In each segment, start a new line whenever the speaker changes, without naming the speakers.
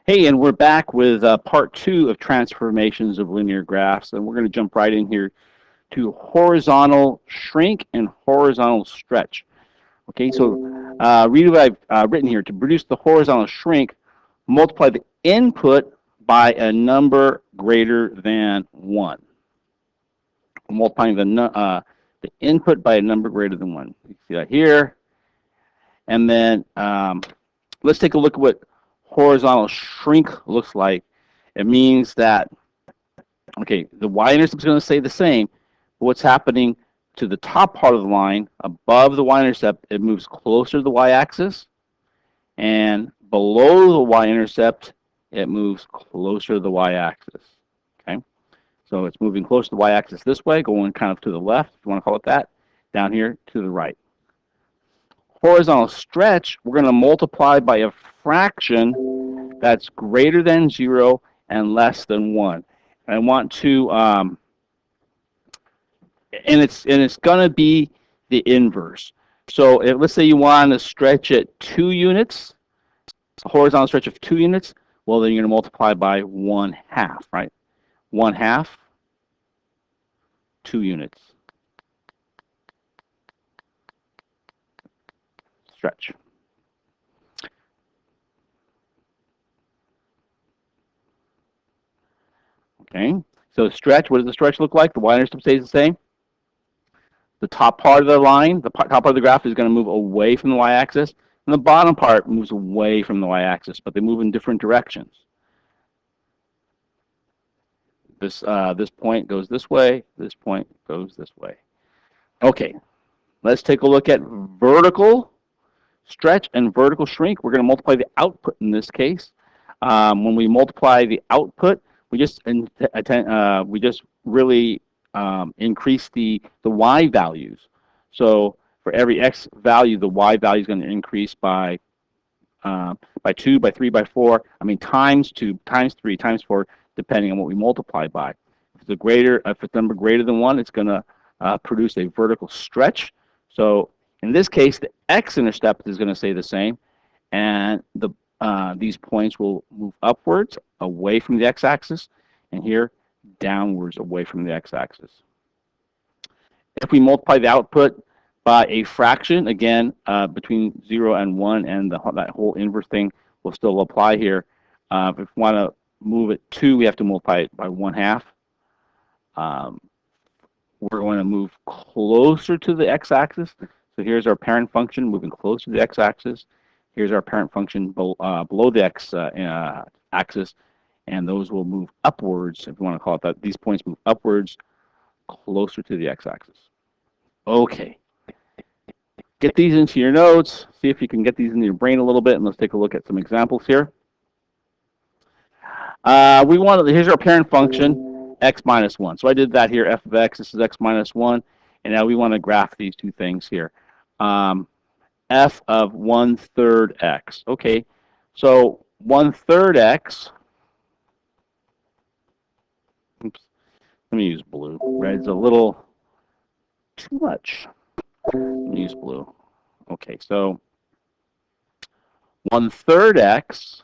Hey, and we're back with part two of transformations of linear graphs, and we're going to jump right in here to horizontal shrink and horizontal stretch. Okay, so read what I've written here. To produce the horizontal shrink, multiply the input by a number greater than 1. Multiplying the input by a number greater than 1. You see that here. And then let's take a look at what horizontal shrink looks like. It means that, okay, the y-intercept is going to stay the same, but what's happening to the top part of the line above the y-intercept, it moves closer to the y-axis, and below the y-intercept, it moves closer to the y-axis. Okay, so it's moving closer to the y-axis this way, going kind of to the left, if you want to call it that, down here to the right. Horizontal stretch, we're going to multiply by a fraction that's greater than 0 and less than 1. I want to, and it's going to be the inverse. So let's say you want to stretch it 2 units, a horizontal stretch of 2 units, well, then you're going to multiply by 1/2, right? 1/2, 2 units. Stretch. Okay, so stretch, what does the stretch look like? The y-intercept stays the same. The top part of the line, the top part of the graph is going to move away from the y-axis, and the bottom part moves away from the y-axis, but they move in different directions. This point goes this way, this point goes this way. Okay, let's take a look at vertical stretch and vertical shrink. We're going to multiply the output in this case. When we multiply the output, we just really increase the y values. So for every x value, the y value is going to increase by 2, by 3, by 4. I mean times 2, times 3, times 4, depending on what we multiply by. If it's a number greater than 1, it's going to produce a vertical stretch. So in this case, the x-intercept is going to stay the same, and these points will move upwards away from the x-axis, and here downwards away from the x-axis. If we multiply the output by a fraction, again, between 0 and 1, and that whole inverse thing will still apply here. If we want to move it 2, we have to multiply it by 1/2. We're going to move closer to the x-axis. So here's our parent function moving closer to the x-axis. Here's our parent function below the x-axis, and those will move upwards, if you want to call it that. These points move upwards closer to the x-axis. Okay. Get these into your notes. See if you can get these into your brain a little bit, and let's take a look at some examples here. Here's our parent function, x minus 1. So I did that here, f of x, this is x minus 1, and now we want to graph these two things here. F of 1/3 x. Okay, so 1/3 x, oops, let me use blue. Red's a little too much. Let me use blue. Okay, so 1/3 x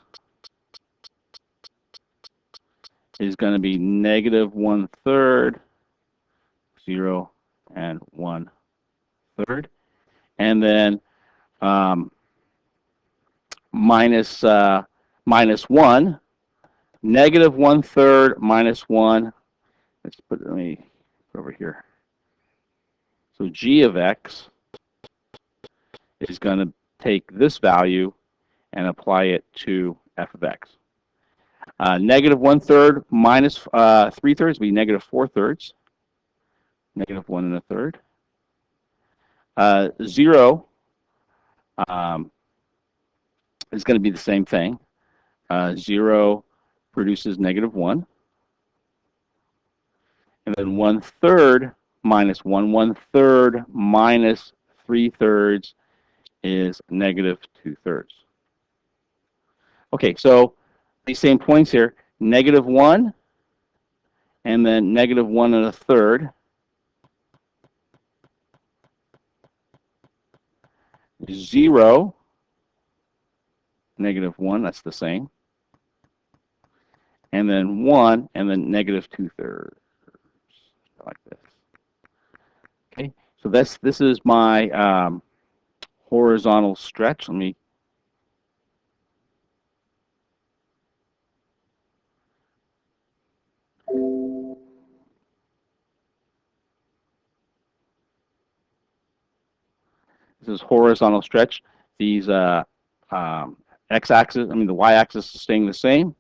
is going to be negative 1/3, 0, and 1/3. And then minus 1, negative 1/3 minus 1. Let me put over here. So g of x is going to take this value and apply it to f of x. Negative 1/3 minus 3/3 would be negative 4/3. Negative 1 1/3. 0 is going to be the same thing. 0 produces negative 1. And then 1/3 minus 1. 1/3 minus 3/3 is negative 2/3. Okay, so these same points here, negative 1, and then negative 1 1/3. 0, negative 1, that's the same. and then 1, and then negative 2/3, like this. Okay, so this is my horizontal stretch. Let me. This is horizontal stretch. These x-axis, I mean the y-axis is staying the same.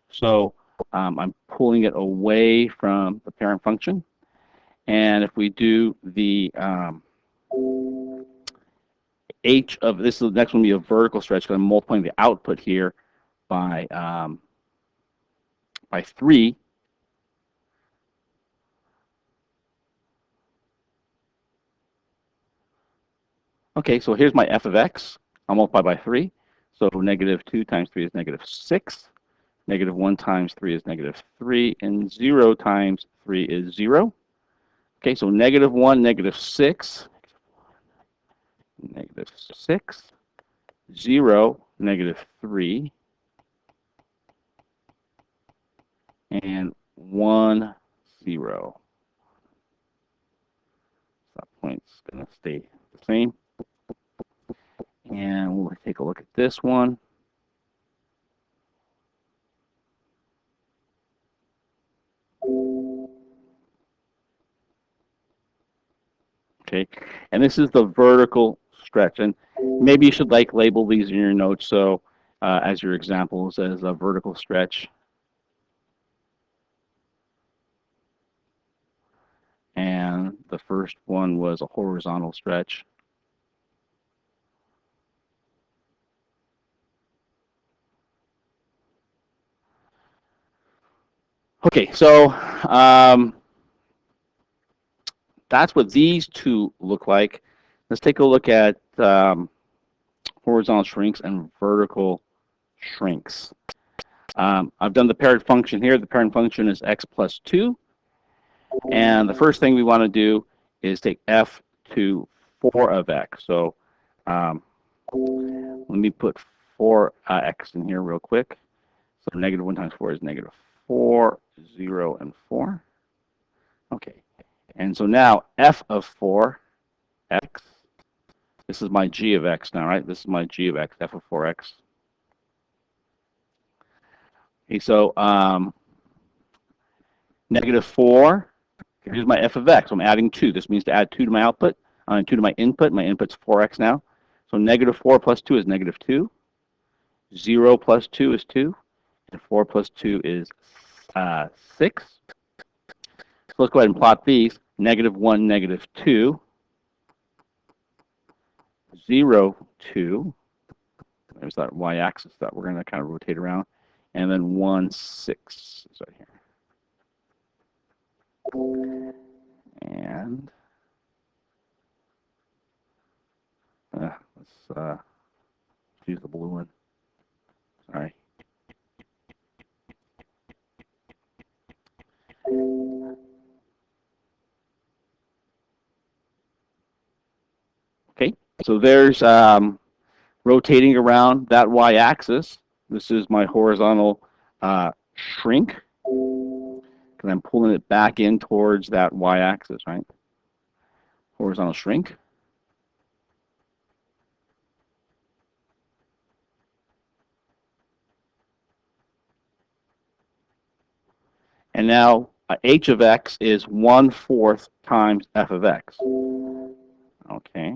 So I'm pulling it away from the parent function. And if we do the h of this, the next one will be a vertical stretch because I'm multiplying the output here by 3. Okay, so here's my f of x. I'll multiply by 3. So negative 2 times 3 is negative 6. Negative 1 times 3 is negative 3. And 0 times 3 is 0. Okay, so negative 1, negative 6. Negative 6. 0, negative 3. And 1, 0. That point's going to stay the same. And we'll take a look at this one. Okay, and this is the vertical stretch. And maybe you should label these in your notes so as your examples as a vertical stretch. And the first one was a horizontal stretch. Okay, so that's what these two look like. Let's take a look at horizontal shrinks and vertical shrinks. I've done the parent function here. The parent function is x plus 2. And the first thing we want to do is take f to 4 of x. So let me put 4x in here real quick. So negative 1 times 4 is negative 4, 0, and 4. Okay. And so now f of 4x, this is my g of x now, right? This is my g of x, f of 4x. Okay, so negative 4, here's my f of x. So I'm adding 2. This means to add 2 to my output, 2 to my input. My input's 4x now. So negative 4 plus 2 is negative 2. 0 plus 2 is 2. And 4 plus 2 is 6. So let's go ahead and plot these. Negative 1, negative 2. 0, 2. There's that y-axis that we're going to kind of rotate around. And then 1, 6 is right here. And let's use the blue one. Sorry. Okay, so there's rotating around that y-axis. This is my horizontal shrink. And I'm pulling it back in towards that y-axis, right? Horizontal shrink. And now h of x is 1/4 times f of x. Okay.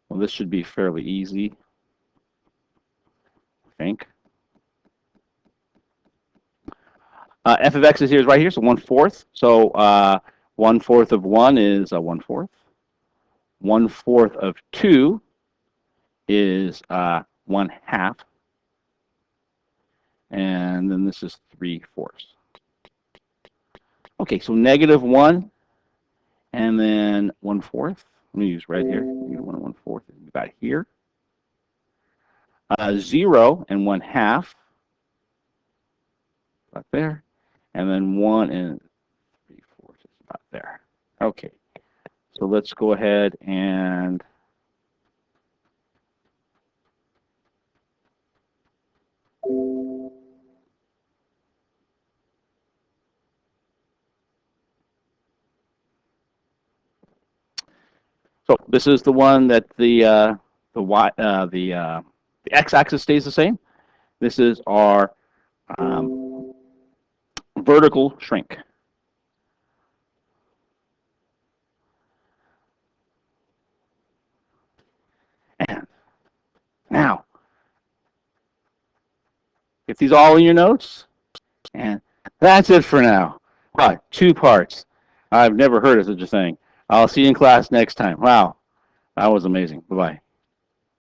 Well, this should be fairly easy, I think. F of x is right here, so 1/4. So 1/4 of 1 is 1/4. 1/4 of 2 is 1/2. And then this is 3/4. Okay, so negative 1 and then 1/4. Let me use red here. Negative 1 and 1/4 is about here. 0 and 1/2. About there. And then 1 and 3/4 is about there. Okay, so let's go ahead and So this is the one that the x-axis stays the same. This is our vertical shrink. And now, get these all in your notes. And that's it for now. Wow, 2 parts. I've never heard of such a thing. I'll see you in class next time. Wow, that was amazing. Bye-bye.